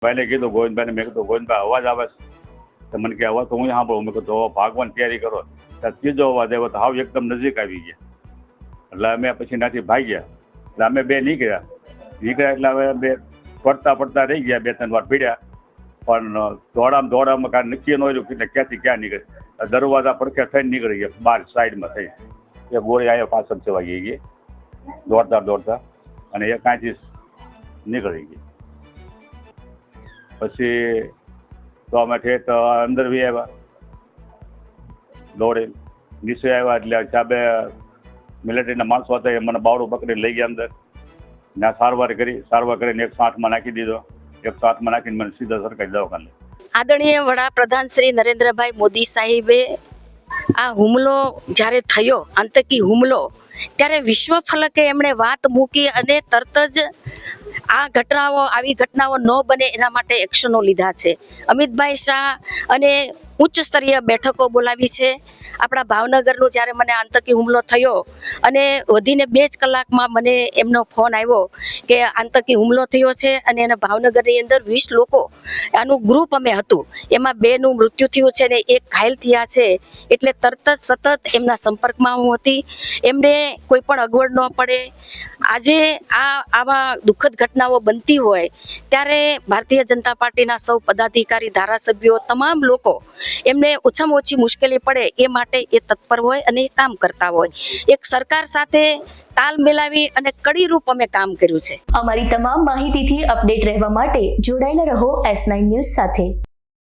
ભાઈને કીધું ગોવિંદભાઈને, મેં કીધું ગોવિંદભાઈ અવાજ આવે છે? તો મને કે અવાજ તો હું સાંભળું. મેં કીધું હવે ભાગવાની તૈયારી કરો. ત્યાં ત્રીજો અવાજ આવ્યો તો હાવ એકદમ નજીક આવી ગયા. એટલે અમે પછી ત્યાંથી ભાગ્યા. એટલે અમે બે નીકળ્યા એટલે હવે બે પડતા રહી ગયા, 2-3 વાર પીડ્યા. પણ દોડામાં કાંઈ નક્કી ન રહ્યું કે ક્યાંથી ક્યાં નીકળે. દરવાજા પડખે થઈને નીકળી ગયા, બહાર સાઈડમાં થઈ. એ ગોળી આવ્યો પાછળ સેવા ગઈ દોડતા અને એ કાંઈથી નીકળી ગઈ. પછી તો અમે ઠેઠ અંદર બી આવ્યા, દોડી નીચે આવ્યા. એટલે સાહેબે મિલિટરીના માણસો હતા, એ મને બાવડું પકડીને લઈ ગયા અંદર. ત્યાં સારવાર કરીને 108માં નાખી દીધો. 108માં નાખીને મને સીધા સરકારી દવાખાને. આદરણીય વડાપ્રધાન શ્રી નરેન્દ્રભાઈ મોદી સાહેબે આ હુમલો જ્યારે થયો, આતંકી હુમલો, ત્યારે વિશ્વ ફલકે એમણે વાત મૂકી અને તરત જ આવી ઘટનાઓ ન બને એના માટે એક્શનો લીધા છે. અમિતભાઈ શાહ અને ઉચ્ચ સ્તરીય બેઠકો બોલાવી છે. આપણા ભાવનગરનું જ્યારે મને આતંકી હુમલો થયો અને વધીને 2 જ કલાકમાં મને એમનો ફોન આવ્યો કે આતંકી હુમલો થયો છે અને એના ભાવનગરની અંદર 20 લોકો આનું ગ્રુપ અમે હતું, એમાં 2નું મૃત્યુ થયું છે અને 1 ઘાયલ થયા છે. એટલે તરત જ સતત એમના સંપર્કમાં હું હતી. એમને કોઈ પણ અગવડ ન પડે. આજે આવા દુઃખદ ઘટનાઓ બનતી હોય ત્યારે ભારતીય જનતા પાર્ટીના સૌ પદાધિકારી, ધારાસભ્યો, તમામ લોકો એમને ઓછામાં ઓછી મુશ્કેલી પડે એ માટે એ તત્પર હોય અને એ કામ કરતા હોય. એક સરકાર સાથે તાલ મિલાવી અને કડી રૂપ અમે કામ કર્યું છે. અમારી તમામ માહિતીથી અપડેટ રહેવા માટે જોડાયેલા રહો S9 ન્યૂઝ સાથે.